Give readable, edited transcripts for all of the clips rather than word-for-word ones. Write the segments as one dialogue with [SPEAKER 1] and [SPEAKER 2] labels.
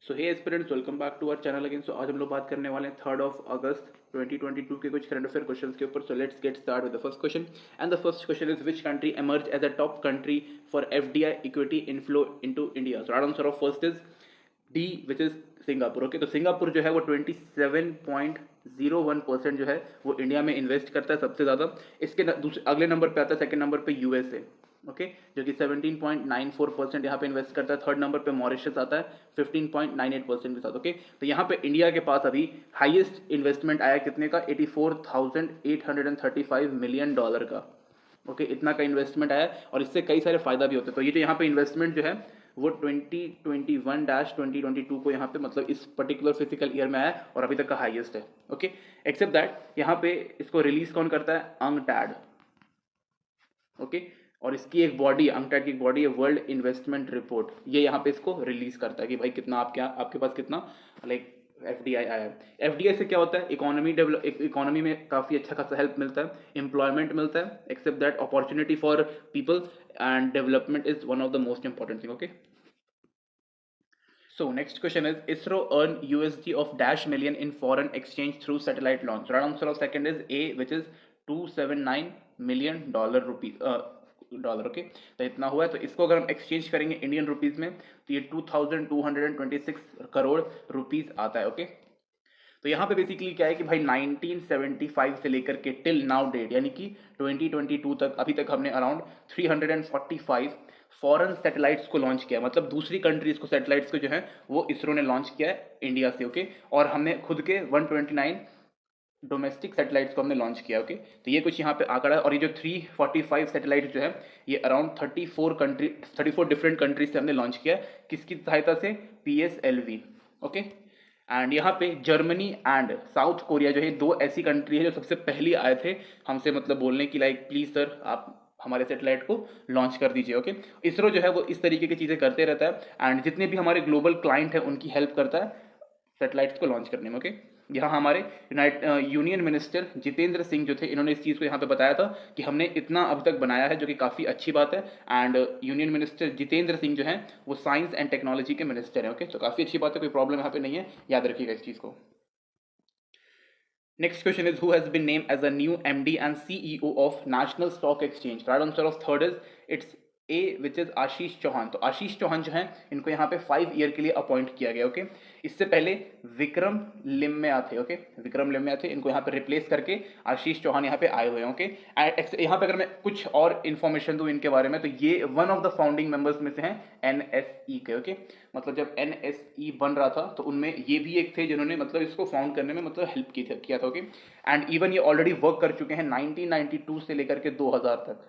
[SPEAKER 1] So hey aspirants, welcome back to our channel again. So आज हम लोग बात करने वाले हैं 3 अगस्त 2022 के कुछ करंट अफेयर क्वेश्चंस के ऊपर। So let's get start with the first question and the first question is which country emerged as a top country for FDI equity inflow into India. So right answer of first is D which is Singapore. Okay, तो Singapore जो है वो 27.01% जो है वो India में invest करता है सबसे ज़्यादा। इसके अगले नंबर पे आता है, सेकंड नंबर पे यूएसए, ओके, जो कि 17.94% यहाँ पे इन्वेस्ट करता है। थर्ड नंबर पे मॉरिशस आता है 15.98% के साथ। ओके, तो यहाँ पे इंडिया के पास अभी हाईएस्ट इन्वेस्टमेंट आया कितने का, $84,835 मिलियन का। ओके, इतना का इन्वेस्टमेंट आया और इससे कई सारे फायदा भी होते हैं। तो ये जो यहाँ पे इन्वेस्टमेंट जो है वो 2021-2022 को यहाँ पे मतलब इस पर्टिकुलर फिजिकल ईयर में आया और अभी तक का हाईएस्ट है। ओके, एक्सेप्ट दैट यहाँ पे इसको रिलीज कौन करता है, अंगटैड। ओके, और इसकी एक बॉडी, अंगटैड की एक बॉडी है वर्ल्ड इन्वेस्टमेंट रिपोर्ट, ये यहाँ पे इसको रिलीज करता है कि भाई कितना आपके पास कितना लाइक एफडीआई आया है। एफडीआई से क्या होता है, इकोनॉमी में काफ़ी अच्छा खासा हेल्प मिलता है, एम्प्लॉयमेंट मिलता है, except that opportunity for people and development is one of the most important thing. Okay, so next question is ISRO earn USD of dash million in foreign exchange through satellite launch. Right answer of second is A, which is $279 million dollar. Okay, तो इतना हुआ है। तो इसको अगर हम exchange करेंगे Indian rupees में तो ये 2226 करोड़ रुपीज आता है। ओके, तो यहाँ पे बेसिकली क्या है कि भाई 1975 से लेकर के टिल नाउ डेट यानी कि 2022 तक अभी तक हमने अराउंड 345 फॉरेन सैटेलाइट्स को लॉन्च किया, मतलब दूसरी कंट्रीज को सैटेलाइट्स को जो है वो इसरो ने लॉन्च किया है इंडिया से। ओके, और हमने खुद के 129 डोमेस्टिक सैटेलाइट्स को हमने लॉन्च किया। ओके, तो ये कुछ यहाँ पे आंकड़ा है। और ये जो 345 सैटेलाइट जो है ये अराउंड 34 डिफरेंट कंट्रीज से हमने लॉन्च किया है। किसकी सहायता से, PSLV। ओके, एंड यहाँ पे जर्मनी एंड साउथ कोरिया जो है दो ऐसी कंट्री है जो सबसे पहले आए थे हमसे मतलब बोलने की लाइक प्लीज सर आप हमारे सैटेलाइट को लॉन्च कर दीजिए। ओके, इसरो जो है वो इस तरीके की चीज़ें करते रहता है एंड जितने भी हमारे ग्लोबल क्लाइंट है उनकी हेल्प करता है सैटेलाइट्स को लॉन्च करने में। ओके, यहाँ हमारे यूनियन मिनिस्टर जितेंद्र सिंह जो थे इन्होंने इस चीज़ को यहाँ पे बताया था कि हमने इतना अब तक बनाया है, जो कि काफ़ी अच्छी बात है। And union minister Jitendra Singh जो हैं वो साइंस एंड टेक्नोलॉजी के मिनिस्टर हैं। ओके, तो काफ़ी अच्छी बात है, कोई प्रॉब्लम यहाँ पे नहीं है, याद रखिएगा इस चीज़ को। Next question is who has been named as a new MD and CEO of National Stock Exchange. Right answer of third is it's A, which is Ashish Chauhan. तो आशीष चौहान जो हैं इनको यहाँ पे 5 ईयर के लिए अपॉइंट किया गया। ओके, इससे पहले विक्रम लिम्या थे। ओके, विक्रम लिम्या थे, इनको यहाँ पे रिप्लेस करके आशीष चौहान यहाँ पे आए हुए हैं। ओके, यहाँ पे अगर मैं कुछ और इन्फॉर्मेशन दूँ इनके बारे में तो ये one of the founding members में से हैं NSE के। ओके, मतलब जब NSE बन रहा था तो उनमें ये भी एक थे जिन्होंने मतलब इसको फाउंड करने में मतलब हेल्प किया था। ओके, एंड इवन ये ऑलरेडी वर्क कर चुके हैं 1992 से लेकर के 2000 तक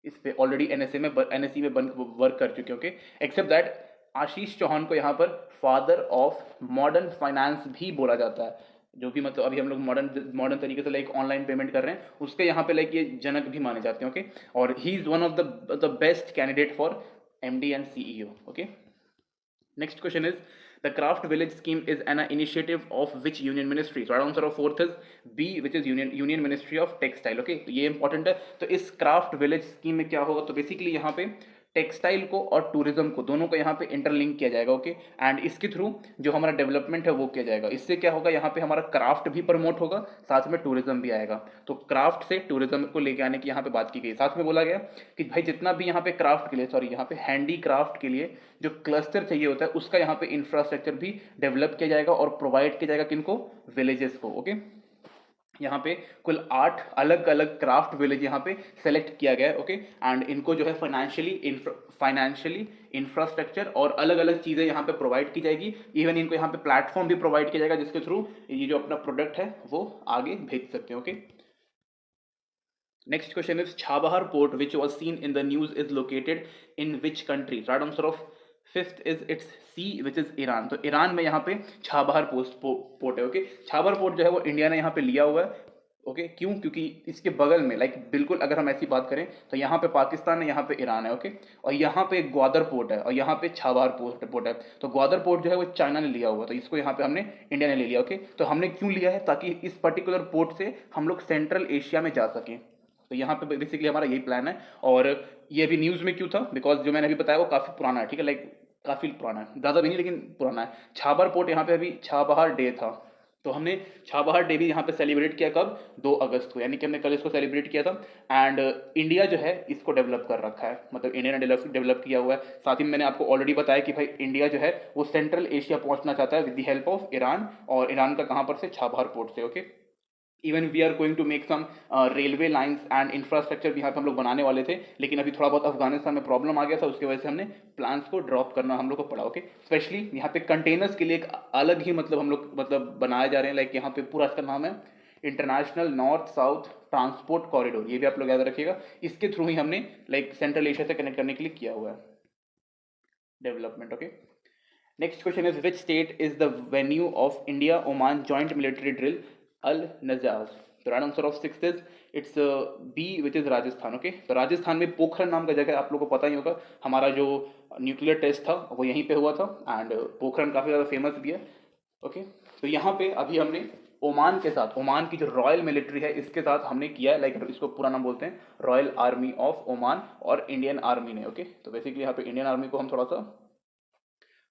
[SPEAKER 1] इस पे ऑलरेडी NSE में वर्क कर चुके हैं। Okay, except that Ashish Chauhan को यहाँ पर फादर ऑफ मॉडर्न फाइनेंस भी बोला जाता है, जो भी मतलब अभी हम लोग मॉडर्न तरीके से लाइक ऑनलाइन पेमेंट कर रहे हैं उसके यहाँ पे लाइक ये जनक भी माने जाते हैं। ओके, और he is one of the best candidate for MD and CEO. Okay, next question is the Craft Village scheme is an initiative of which union ministry? So right answer of fourth is B, which is Union Ministry of Textile. Okay, तो ये important है। तो इस craft village scheme में क्या होगा, तो basically यहाँ पे टेक्सटाइल को और टूरिज्म को दोनों को यहाँ पे इंटरलिंक किया जाएगा। ओके, एंड इसके थ्रू जो हमारा डेवलपमेंट है वो किया जाएगा। इससे क्या होगा, यहाँ पे हमारा क्राफ्ट भी प्रमोट होगा, साथ में टूरिज्म भी आएगा। तो क्राफ्ट से टूरिज्म को लेके आने की यहाँ पे बात की गई। साथ में बोला गया कि भाई जितना भी यहाँ पे क्राफ्ट के लिए यहाँ पे हैंडी क्राफ्ट के लिए जो क्लस्टर चाहिए होता है उसका यहाँ पे इंफ्रास्ट्रक्चर भी डेवलप किया जाएगा और प्रोवाइड किया जाएगा किनको, विलेजेस को। ओके, यहाँ पे कुल 8 अलग अलग क्राफ्ट विलेज यहाँ पे सेलेक्ट किया गया है। ओके, एंड इनको जो है फाइनेंशियली इंफ्रास्ट्रक्चर और अलग अलग चीज़ें यहाँ पे प्रोवाइड की जाएगी। इवन इनको यहाँ पे प्लेटफॉर्म भी प्रोवाइड किया जाएगा जिसके थ्रू ये जो अपना प्रोडक्ट है वो आगे भेज सकते हैं। Okay, next question is Chabahar port which was seen in the news is located in which country? Right answer of fifth is it's C, which is Iran. तो ईरान में यहाँ पे छाबहार पोर्ट है। ओके, छाबहार पोर्ट जो है वो India ने यहाँ पे लिया हुआ है। ओके, क्यों, क्योंकि इसके बगल में लाइक बिल्कुल अगर हम ऐसी बात करें तो यहाँ पे पाकिस्तान है, यहाँ पे ईरान है। ओके, और यहाँ पे ग्वादर पोर्ट है और यहाँ पे छाबहार पोर्ट है। तो ग्वादर पोर्ट जो है वो चाइना ने लिया हुआ, तो इसको यहाँ पे हमने इंडिया ने ले लिया। ओके, तो हमने क्यों लिया है, ताकि इस पर्टिकुलर पोर्ट से हम लोग सेंट्रल एशिया में जा सकें। तो यहाँ पे बेसिकली हमारा यही प्लान है। और ये अभी न्यूज़ में क्यों था, बिकॉज जो मैंने अभी बताया वो काफ़ी पुराना है। ठीक है, लाइक काफ़ी पुराना है, ज़्यादा भी नहीं लेकिन पुराना है। छाबर पोर्ट यहाँ पे अभी छाबहार डे था, तो हमने छाबहार डे भी यहाँ पे सेलिब्रेट किया कब, 2 अगस्त को, यानी कि हमने कल इसको सेलिब्रेट किया था। एंड इंडिया जो है इसको डेवलप कर रखा है, मतलब इंडिया ने डेवलप किया हुआ है। साथ ही मैंने आपको ऑलरेडी बताया कि भाई इंडिया जो है वो सेंट्रल एशिया पहुंचना चाहता है with the help of Iran, और ईरान का कहाँ पर से, छाबहार पोर्ट से। Okay, even we are going to make some railway lines and infrastructure भी यहाँ पे हम लोग बनाने वाले थे, लेकिन अभी थोड़ा बहुत अफगानिस्तान में प्रॉब्लम आ गया था, उसकी वजह से हमने प्लान्स को ड्रॉप करना हम लोग को पड़ा। ओके, स्पेशली यहाँ पे कंटेनर्स के लिए एक अलग ही मतलब हम लोग मतलब बनाए जा रहे हैं, लाइक यहाँ पे पूरा इसका नाम है international north south transport corridor, ये भी आप लोग याद रखिएगा। इसके थ्रू ही हमने लाइक सेंट्रल एशिया से कनेक्ट करने के लिए किया हुआ है development. Okay, next question is which state is the venue of India Oman joint military drill Al Najah. तो right answer of six is it's B which is Rajasthan. Okay, तो राजस्थान में पोखरण नाम का जगह आप लोगों को पता ही होगा, हमारा जो न्यूक्लियर टेस्ट था वो यहीं पे हुआ था, एंड पोखरण काफ़ी ज़्यादा फेमस भी है। ओके, तो यहाँ पे अभी हमने ओमान के साथ, ओमान की जो रॉयल मिलिट्री है इसके साथ हमने किया है, लाइक इसको पूरा नाम बोलते हैं रॉयल आर्मी ऑफ ओमान और इंडियन आर्मी ने। ओके, तो बेसिकली यहाँ पे इंडियन आर्मी को हम थोड़ा सा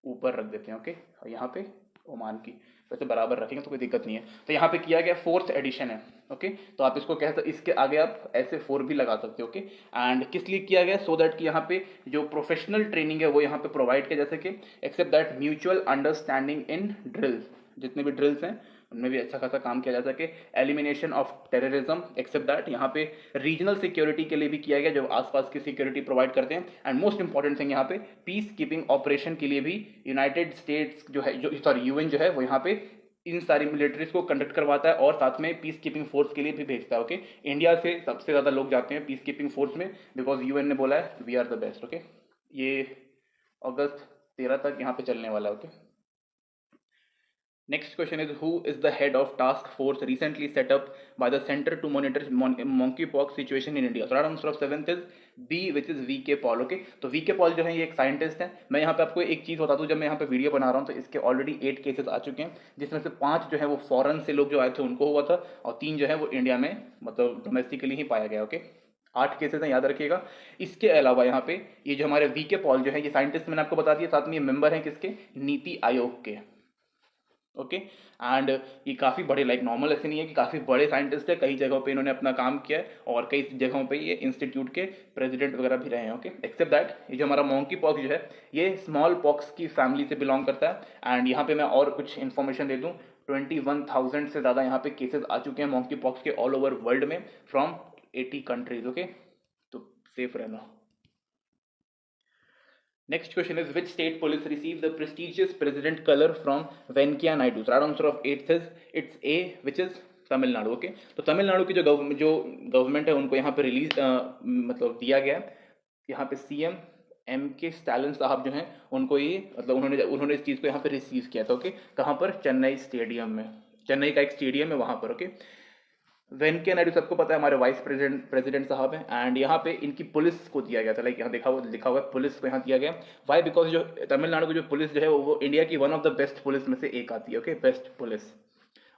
[SPEAKER 1] ऊपर रख देते हैं। ओके, और यहाँ पे ओमान की वैसे बराबर रखेंगे तो कोई दिक्कत नहीं है। तो यहाँ पे किया गया 4th एडिशन है। ओके, तो आप इसको कह सकते, इसके आगे आप ऐसे 4 भी लगा सकते हो। ओके, एंड किस लिए किया गया, सो दैट कि यहाँ पे जो प्रोफेशनल ट्रेनिंग है वो यहाँ पे प्रोवाइड किया, जैसे कि except that mutual understanding in drills, जितने भी ड्रिल्स हैं उनमें भी अच्छा खासा काम किया जा सके, elimination of terrorism, except that यहाँ पे रीजनल सिक्योरिटी के लिए भी किया गया, जो आसपास की सिक्योरिटी प्रोवाइड करते हैं, एंड मोस्ट इंपॉर्टेंट थिंग यहाँ पे पीस कीपिंग ऑपरेशन के लिए भी यूनाइटेड स्टेट्स जो है, जो सॉरी यूएन जो है वो यहाँ पे इन सारी मिलिट्रीज को कंडक्ट करवाता है और साथ में पीस कीपिंग फोर्स के लिए भी भेजता है। ओके, इंडिया से सबसे ज़्यादा लोग जाते हैं पीस कीपिंग फोर्स में, बिकॉज यूएन ने बोला है we are the best. Okay, ये अगस्त 13 तक यहाँ पे चलने वाला है। Okay, next question is who is the head of task force recently set up by the center to monitor monkeypox situation in India? So right answer of 7th is B, which is VK Paul. Okay, तो VK Paul जो है ये एक scientist है। मैं यहाँ पे आपको एक चीज़ बता दूँ, जब मैं यहाँ पे वीडियो बना रहा हूँ तो इसके ऑलरेडी 8 केसेस आ चुके हैं, जिसमें से 5 जो है वो फॉरेन से लोग जो आए थे उनको हुआ था, और 3 जो है वो इंडिया में मतलब डोमेस्टिकली ही पाया गया। ओके, 8 केसेस हैं, याद रखिएगा। इसके अलावा यहाँ पे ये जो हमारे VK पॉल जो है ये साइंटिस्ट मैंने आपको बता दिया, साथ में ये मेंबर हैं किसके, नीति आयोग के। ओके, एंड ये काफ़ी बड़े, लाइक नॉर्मल ऐसे नहीं है कि काफ़ी बड़े साइंटिस्ट है, कई जगहों पे इन्होंने अपना काम किया है और कई जगहों पे ये इंस्टीट्यूट के प्रेसिडेंट वगैरह भी रहे हैं। ओके, एक्सेप्ट दैट ये जो हमारा मॉन्की पॉक्स जो है ये स्मॉल पॉक्स की फैमिली से बिलोंग करता है। एंड यहाँ पे मैं और कुछ इन्फॉर्मेशन दे दूँ, 21,000 से ज़्यादा यहाँ पे केसेस आ चुके हैं मॉन्की पॉक्स के ऑल ओवर वर्ल्ड में फ्रॉम 80 कंट्रीज। ओके, तो सेफ रहना। Next question is which state police received the prestigious president color from Venkaiah Naidu? So right answer of 8th is it's A, which is Tamil Nadu. Okay, तो तमिलनाडु की जो government है उनको यहाँ पे रिलीज मतलब दिया गया, यहाँ पे CM MK स्टालिन साहब जो हैं उनको ये मतलब उन्होंने इस चीज़ को यहाँ पे रिसीव किया था। ओके, कहाँ पर, चेन्नई स्टेडियम में, चेन्नई का एक स्टेडियम है वहाँ पर। ओके, वेंकैया नायडू सबको पता है हमारे वाइस प्रेसिडेंट साहब हैं, एंड यहाँ पे इनकी पुलिस को दिया गया था, लाइक यहाँ लिखा हुआ है पुलिस को यहाँ दिया गया। वाई, बिकॉज जो तमिलनाडु की जो पुलिस जो है वो इंडिया की one of the best police में से एक आती है। Okay, best police.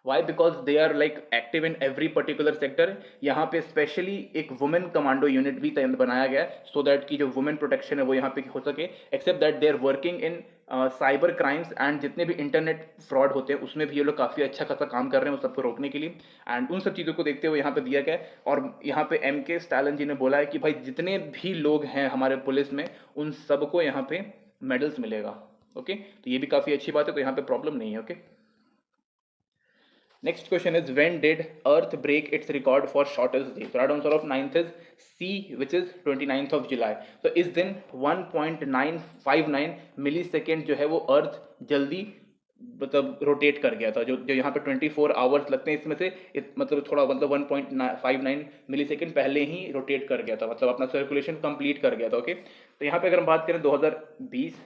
[SPEAKER 1] Why, because they are like active in every particular sector. यहाँ पे स्पेशली एक वुमेन कमांडो यूनिट भी बनाया गया है, सो दैट की जो वुमेन प्रोटेक्शन है वो यहाँ पे हो सके। Except that they are working in cyber crimes and जितने भी इंटरनेट फ्रॉड होते हैं उसमें भी ये लोग काफ़ी अच्छा खासा काम कर रहे हैं उस सबको रोकने के लिए, एंड उन सब चीज़ों को देखते हुए यहाँ पे दिया गया है। और यहाँ पे MK स्टालिन जी ने बोला है कि भाई जितने भी लोग हैं हमारे पुलिस में उन सबको यहाँ पे मेडल्स मिलेगा। ओके, तो ये भी काफ़ी अच्छी बात है, तो यहाँ पे प्रॉब्लम नहीं है। Okay, next question is when did earth break its record for shortest day? So right answer of 9th is C, which is 29th of July. तो इस दिन 1.959 मिलीसेकेंड जो है वो अर्थ जल्दी मतलब रोटेट कर गया था। जो यहाँ पे 24 आवर्स लगते हैं इसमें से मतलब थोड़ा मतलब 1.59 मिलीसेकेंड पहले ही रोटेट कर गया था, मतलब अपना सर्कुलेशन कंप्लीट कर गया था। ओके, तो यहाँ पे अगर हम बात करें 2020,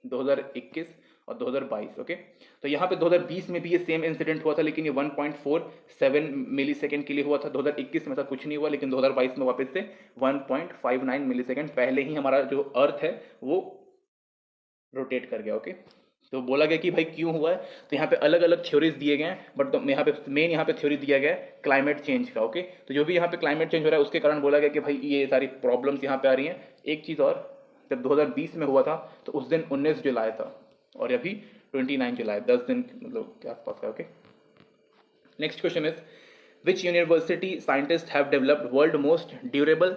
[SPEAKER 1] 2021 और 2022। ओके, तो यहाँ पे 2020 में भी ये सेम इंसिडेंट हुआ था, लेकिन ये 1.47 मिलीसेकेंड के लिए हुआ था। 2021 में ऐसा कुछ नहीं हुआ, लेकिन 2022 में वापस से 1.59 मिलीसेकेंड पहले ही हमारा जो अर्थ है वो रोटेट कर गया। ओके, तो बोला गया कि भाई क्यों हुआ है, तो यहाँ पे अलग अलग थ्योरीज दिए गए हैं, बट यहाँ पे मेन यहाँ पे थ्योरी दिया गया है क्लाइमेट चेंज का। ओके, तो जो भी यहाँ पे क्लाइमेट चेंज हो रहा है उसके कारण बोला गया कि भाई ये सारी प्रॉब्लम्स यहाँ पे आ रही हैं। एक चीज़ और जब 2020 में हुआ था तो उस दिन 19 जुलाई था और अभी 29 जुलाई, 10 दिन मतलब के आसपास का। Okay, next question is which university scientists have developed world most durable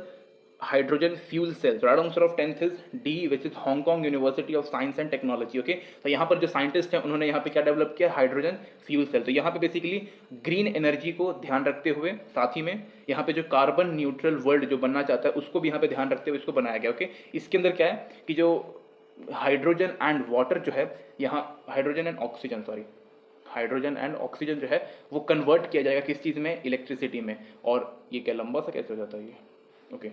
[SPEAKER 1] hydrogen fuel cells? Right answer of 10th is D, which is Hong Kong University of Science and Technology. Okay, तो यहाँ पर जो scientist हैं उन्होंने यहाँ पे क्या develop किया, हाइड्रोजन फ्यूल सेल। तो यहाँ पे बेसिकली ग्रीन एनर्जी को ध्यान रखते हुए, साथ ही में यहाँ पे जो कार्बन न्यूट्रल वर्ल्ड जो बनना चाहता है उसको भी यहाँ पे ध्यान रखते हुए इसको बनाया गया। ओके, इसके अंदर क्या है कि जो हाइड्रोजन एंड वाटर जो है, यहाँ hydrogen and oxygen, sorry, hydrogen and oxygen जो है वो कन्वर्ट किया जाएगा किस चीज़ में, इलेक्ट्रिसिटी में। और ये क्या लंबा सा कैसे हो जाता है ये, ओके,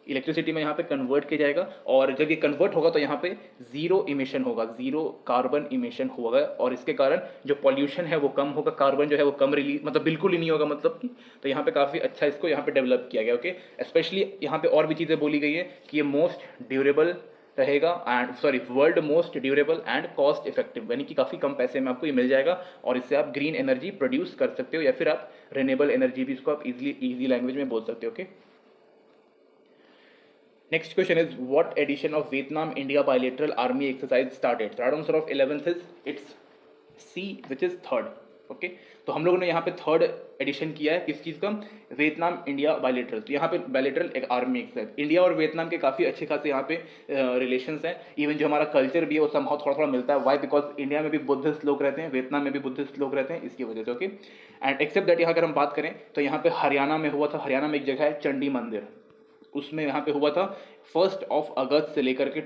[SPEAKER 1] इलेक्ट्रिसिटी में यहाँ पे कन्वर्ट किया जाएगा। और जब ये कन्वर्ट होगा तो यहाँ पे जीरो इमिशन होगा, जीरो कार्बन इमिशन होगा, और इसके कारण जो पॉल्यूशन है वो कम होगा, कार्बन जो है वो कम रिलीज, मतलब बिल्कुल ही नहीं होगा, मतलब कि तो यहाँ पे काफ़ी अच्छा इसको यहाँ पे डेवलप किया गया। ओके, स्पेशली यहाँ पे और भी चीज़ें बोली गई है कि ये मोस्ट ड्यूरेबल रहेगा and sorry world most durable and cost effective, यानी कि काफ़ी कम पैसे में आपको ये मिल जाएगा और इससे आप ग्रीन एनर्जी प्रोड्यूस कर सकते हो, या फिर आप रिन्यूएबल एनर्जी भी इसको आप इजी लैंग्वेज में बोल सकते हो। Okay, next question is what edition of Vietnam India bilateral army exercise started? Right answer of 11th is its C, which is third. Okay, तो हम लोगों ने यहाँ पे थर्ड एडिशन किया है किस चीज़ का, वियतनाम इंडिया बायलैटरल। तो यहाँ पे बायलैटरल एक आर्मी एक्सरसाइज, इंडिया और वियतनाम के काफ़ी अच्छे खासे यहाँ पे रिलेशंस हैं। इवन जो हमारा कल्चर भी है वो समहाउ थोड़ा थोड़ा मिलता है। वाई, बिकॉज इंडिया में भी बुद्धिस्ट लोग रहते हैं, वियतनाम में भी बुद्धिस्ट लोग रहते हैं, इसकी वजह से। ओके, एंड एक्सेप्ट दैट यहाँ अगर हम बात करें तो यहाँ पे हरियाणा में हुआ था, हरियाणा में एक जगह है चंडी मंदिर, उसमें यहाँ पे हुआ था 1 अगस्त से लेकर के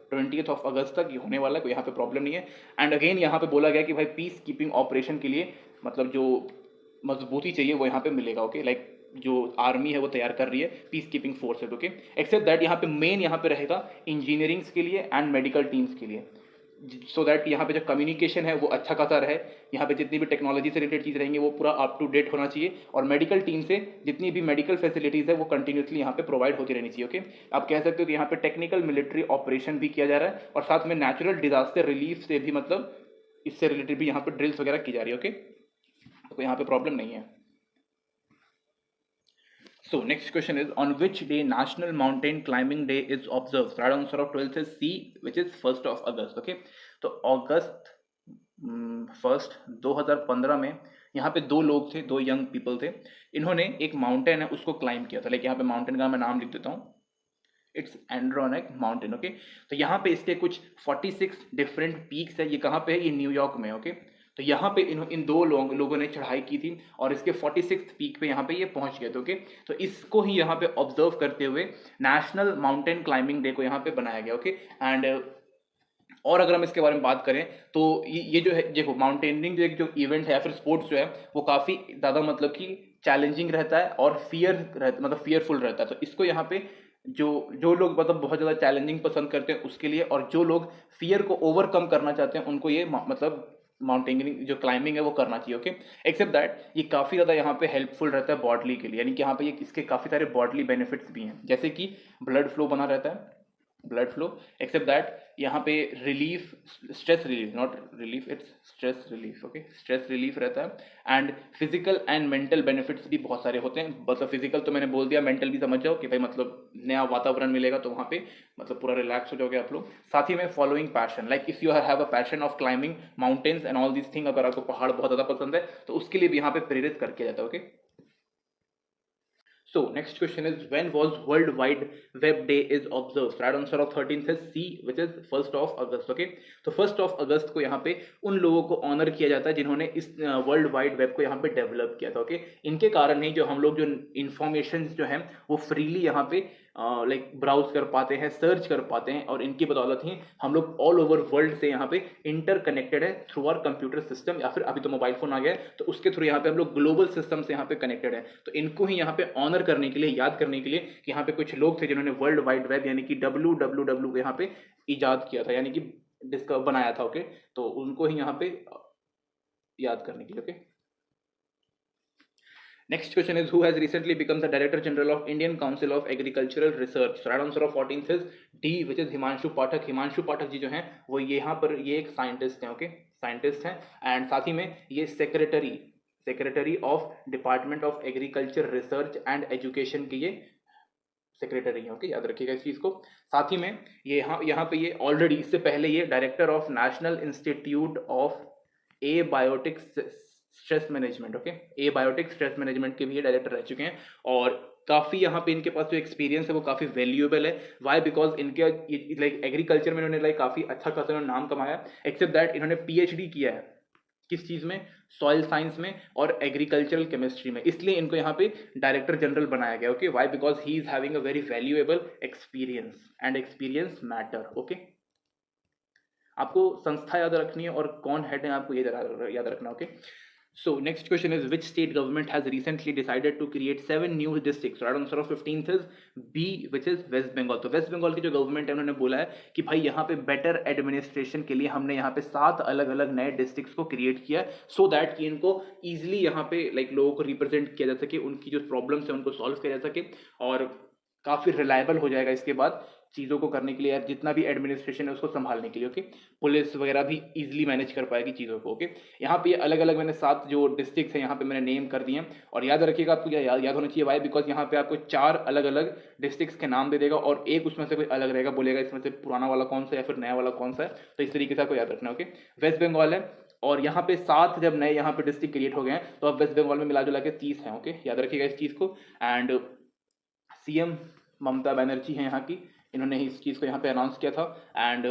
[SPEAKER 1] 20th ऑफ अगस्त तक ये होने वाला है, कोई यहाँ पे प्रॉब्लम नहीं है। एंड अगेन यहाँ पे बोला गया कि भाई पीस कीपिंग ऑपरेशन के लिए मतलब जो मजबूती चाहिए वो यहाँ पे मिलेगा। ओके, लाइक जो आर्मी है वो तैयार कर रही है peacekeeping forces. Okay, except that यहाँ पे मेन यहाँ पे रहेगा इंजीनियरिंग्स के लिए एंड मेडिकल टीम्स के लिए, सो दैट यहाँ पे जो कम्युनिकेशन है वो अच्छा खासा रहे, यहाँ पे जितनी भी टेक्नोलॉजी से रिलेटेड चीज़ रहेंगी वो पूरा अप टू डेट होना चाहिए, और मेडिकल टीम से जितनी भी मेडिकल फैसिलिटीज़ है वो कंटिन्यूसली यहाँ पे प्रोवाइड होती रहनी चाहिए। ओके, आप कह सकते हो कि यहाँ पे टेक्निकल मिलिट्री ऑपरेशन भी किया जा रहा है और साथ में नेचुरल डिजास्टर रिलीफ से भी मतलब इससे रिलेटेड भी यहाँ पे ड्रिल्स वगैरह की जा रही है। ओके, तो यहाँ पे प्रॉब्लम नहीं है। So next question is on which day National Mountain Climbing Day is observed? Right answer of 12th is C, which is 1st of August. Okay, तो अगस्त 1 2015 में यहाँ पे दो लोग थे, दो यंग पीपल थे, इन्होंने एक माउंटेन है उसको क्लाइंब किया था। लाइक यहाँ पे माउंटेन का मैं नाम लिख देता हूँ, इट्स एंड्रोनेक माउंटेन। ओके, तो यहाँ पे इसके कुछ 46 डिफरेंट पीक्स है। ये कहाँ पे है, ये न्यूयॉर्क में। ओके, तो यहाँ पे इन दो लोगों ने चढ़ाई की थी और इसके 46th पीक पे यहाँ पे ये पहुँच गए थे। ओके, तो इसको ही यहाँ पे ऑब्जर्व करते हुए नेशनल माउंटेन क्लाइंबिंग डे को यहाँ पे बनाया गया। ओके, एंड और अगर हम इसके बारे में बात करें तो ये जो है, देखो माउंटेनियरिंग जो इवेंट है या फिर स्पोर्ट्स जो है वो काफ़ी ज़्यादा मतलब कि चैलेंजिंग रहता है और मतलब फियरफुल रहता है। तो इसको यहाँ पे जो लोग मतलब बहुत ज़्यादा चैलेंजिंग पसंद करते हैं उसके लिए, और जो लोग फियर को ओवरकम करना चाहते हैं उनको ये मतलब माउंटेनियरिंग जो क्लाइंबिंग है वो करना चाहिए। ओके, एक्सेप्ट दैट ये काफ़ी ज़्यादा यहाँ पे हेल्पफुल रहता है बॉडी के लिए, यानी कि यहाँ पे ये इसके काफ़ी सारे बॉडली बेनिफिट्स भी हैं, जैसे कि ब्लड फ्लो बना रहता है, ब्लड फ्लो। एक्सेप्ट दैट यहाँ पे relief, stress relief, not relief, it's stress relief. Okay, stress relief रहता है and physical and mental benefits भी बहुत सारे होते हैं। मतलब फिजिकल तो मैंने बोल दिया, मेंटल भी समझ जाओ कि भाई मतलब नया वातावरण मिलेगा तो वहाँ पे मतलब पूरा रिलैक्स हो जाओगे आप लोग। साथ ही में following passion, like if you have a passion of climbing mountains and all this thing, अगर आपको पहाड़ बहुत ज़्यादा पसंद है तो उसके लिए भी यहाँ पे प्रेरित करके जाता है। Okay, so next question is when was World Wide Web Day is observed? Right answer of 13th is C, which is 1st of August. Okay, तो 1st of August को यहाँ पे उन लोगों को ऑनर किया जाता है जिन्होंने इस वर्ल्ड वाइड वेब को यहाँ पे डेवलप किया था। ओके, इनके कारण ही जो हम लोग जो इंफॉर्मेशन जो है वो फ्रीली यहाँ पे लाइक ब्राउज कर पाते हैं, सर्च कर पाते हैं, और इनकी बदौलत ही हम लोग ऑल ओवर वर्ल्ड से यहाँ पे इंटरकनेक्टेड है थ्रू आवर कंप्यूटर सिस्टम, या फिर अभी तो मोबाइल फोन आ गया है तो उसके थ्रू यहाँ पे हम लोग ग्लोबल सिस्टम से यहाँ पे कनेक्टेड है। तो इनको ही यहाँ पे ऑनर करने के लिए, याद करने के लिए कि यहाँ पे कुछ लोग थे जिन्होंने वर्ल्ड वाइड वेब यानी कि WWW को यहाँ पे इजाद किया था, यानी कि डिस्कवर बनाया था। ओके, तो उनको ही यहाँ पे याद करने के लिए। Okay, next question is who has recently become the Director General of Indian Council of Agricultural Research? So right answer of 14th is D, which is Himanshu Pathak. Himanshu Pathak ji जो हैं वो यहाँ पर ये एक साइंटिस्ट हैं। ओके, साइंटिस्ट हैं एंड साथ ही में ये secretary of department of agriculture research and education के ये सेक्रेटरी हैं, ओके, याद रखिएगा इस चीज़ को। साथ ही में ये यहाँ पे ये ऑलरेडी इससे पहले ये director of national institute of abiotic stress management, okay, abiotic stress management के भी ये डायरेक्टर रह चुके हैं और काफ़ी यहाँ पे इनके पास जो एक्सपीरियंस है वो काफ़ी वैल्यूएबल है। वाई? बिकॉज इनके लाइक एग्रीकल्चर में इन्होंने लाइक काफ़ी अच्छा खासा इन्होंने नाम कमाया। एक्सेप्ट दैट इन्होंने पीएचडी किया है किस चीज़ में? सॉइल साइंस में और एग्रीकल्चरल केमिस्ट्री में, इसलिए इनको यहाँ पे डायरेक्टर जनरल बनाया गया। Okay, why? Because he is having a very valuable experience and experience matter. Okay, आपको संस्था याद रखनी है और कौन हेड है आपको ये याद रखना। Okay, so next question is which state government has recently decided to create 7 new districts? Right answer of 15th is B, which is West Bengal। तो वेस्ट बंगाल की जो गवर्नमेंट है उन्होंने बोला है कि भाई यहाँ पे बेटर एडमिनिस्ट्रेशन के लिए हमने यहाँ पे 7 अलग अलग नए डिस्ट्रिक्ट्स को क्रिएट किया सो दैट कि इनको ईजिली यहाँ पे लाइक लोगों को रिप्रेजेंट किया जा सके, उनकी जो प्रॉब्लम्स है उनको सॉल्व किया जा सके और काफ़ी रिलायबल हो जाएगा इसके बाद चीज़ों को करने के लिए, जितना भी एडमिनिस्ट्रेशन है उसको संभालने के लिए। ओके, पुलिस वगैरह भी इजीली मैनेज कर पाएगी चीज़ों को। ओके, यहाँ पे अलग अलग मैंने 7 जो डिस्ट्रिक्ट्स हैं यहाँ पे मैंने नेम कर दिए हैं और याद रखिएगा आपको याद होना चाहिए। वाई? बिकॉज यहाँ पे आपको 4 अलग अलग डिस्ट्रिक्ट्स के नाम दे देगा और एक उसमें से कोई अलग रहेगा, बोलेगा इसमें से पुराना वाला कौन सा या फिर नया वाला कौन सा है, तो इस तरीके से आपको याद रखना है। ओके, वेस्ट बंगाल है और यहाँ पे 7 जब नए यहाँ पे डिस्ट्रिक्ट क्रिएट हो गए हैं तो अब वेस्ट बंगाल में मिला जुला के 30 हैं। ओके, याद रखिएगा इस चीज़ को। एंड सीएम ममता बनर्जी हैं यहाँ की, इन्होंने इस चीज़ को यहाँ पे अनाउंस किया था। And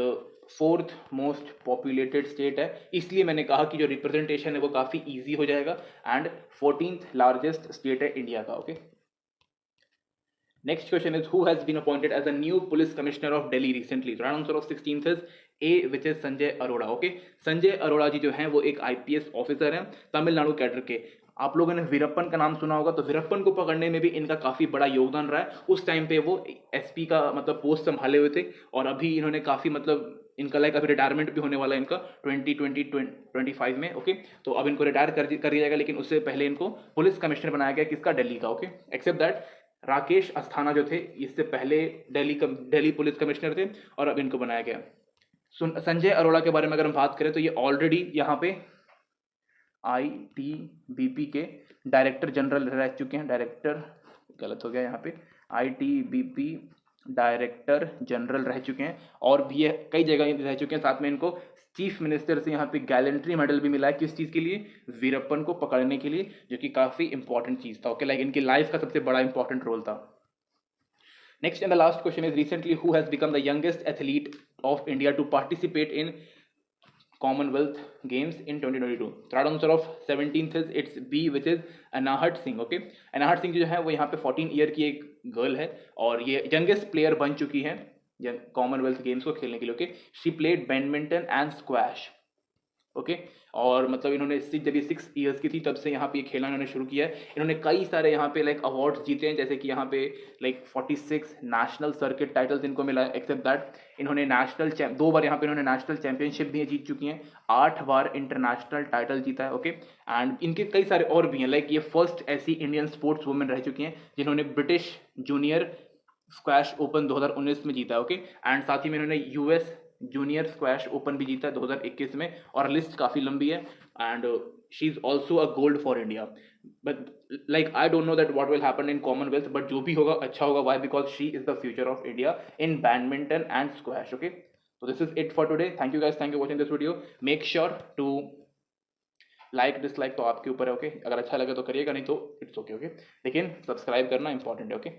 [SPEAKER 1] 4th most populated state है, इसलिए मैंने कहा कि जो रिप्रेजेंटेशन है वो काफ़ी इजी हो जाएगा। एंड 14th लार्जेस्ट स्टेट है इंडिया का। Okay, next question is who has been appointed as a new police commissioner of Delhi recently? Right answer of 16th is A, which is Sanjay Arora. Okay, Sanjay Arora ji जो हैं वो एक आईपीएस ऑफिसर हैं Tamil Nadu cadre के। आप लोगों ने वीरप्पन का नाम सुना होगा, तो वीरप्पन को पकड़ने में भी इनका काफ़ी बड़ा योगदान रहा है। उस टाइम पे वो एसपी का मतलब पोस्ट संभाले हुए थे और अभी इन्होंने काफ़ी मतलब इनका लाइक अभी रिटायरमेंट भी होने वाला है इनका 2025 में। ओके, तो अब इनको रिटायर कर दिया जाएगा, लेकिन उससे पहले इनको पुलिस कमिश्नर बनाया गया किसका? दिल्ली का। Okay, except that Rakesh Asthana जो थे इससे पहले दिल्ली पुलिस कमिश्नर थे और अब इनको बनाया गया। संजय अरोड़ा के बारे में अगर हम बात करें तो ये ऑलरेडी यहाँ पे आईटीबीपी के डायरेक्टर जनरल रह चुके हैं। डायरेक्टर गलत हो गया यहाँ पे, आईटीबीपी डायरेक्टर जनरल रह चुके हैं और भी ये कई जगह रह चुके हैं। साथ में इनको चीफ मिनिस्टर से यहाँ पे गैलेंट्री मेडल भी मिला है। किस चीज़ के लिए? वीरप्पन को पकड़ने के लिए, जो कि काफ़ी इंपॉर्टेंट चीज़ था। ओके, लाइक इनकी लाइफ का सबसे बड़ा इंपॉर्टेंट रोल था। Next and the last question is recently who has become the youngest athlete of India to participate in Commonwealth Games in 2022? Third answer of 17th is it's B, which is Anahat Singh. Okay, Anahat Singh जो है वो यहाँ पे 14 year की एक girl है और ये यंगेस्ट प्लेयर बन चुकी है कॉमनवेल्थ गेम्स को खेलने के लिए। Okay, she played badminton and squash. Okay, और मतलब इन्होंने जब ये 6 ईयर्स की थी तब से यहाँ पे खेलना इन्होंने शुरू किया है। इन्होंने कई सारे यहाँ पे लाइक अवार्ड्स जीते हैं, जैसे कि यहाँ पे लाइक 46 नेशनल सर्किट टाइटल्स इनको मिला है। एक्सेप्ट दैट इन्होंने 2 बार यहाँ पे इन्होंने नेशनल चैंपियनशिप भी जीत चुकी हैं, 8 बार इंटरनेशनल टाइटल जीता है। ओके, एंड इनके कई सारे और भी हैं, लाइक ये फर्स्ट ऐसी इंडियन स्पोर्ट्स वुमेन रह चुकी हैं जिन्होंने ब्रिटिश जूनियर स्क्वैश ओपन 2019 में जीता है। ओके, एंड साथ ही में इन्होंने यूएस जूनियर स्क्वैश ओपन भी जीता है 2021 में और लिस्ट काफ़ी लंबी है। And she is also a gold for India, but like I don't know that what will happen in Commonwealth, but जो भी होगा अच्छा होगा। Why? Because she is the future of India in badminton and squash. Okay, so this is it for today. Thank you guys, thank you for watching this video. Make sure to like dislike तो आपके ऊपर है। Okay, अगर अच्छा लगे तो करिएगा, नहीं तो इट्स ओके। ओके, लेकिन सब्सक्राइब करना इंपॉर्टेंट है। ओके।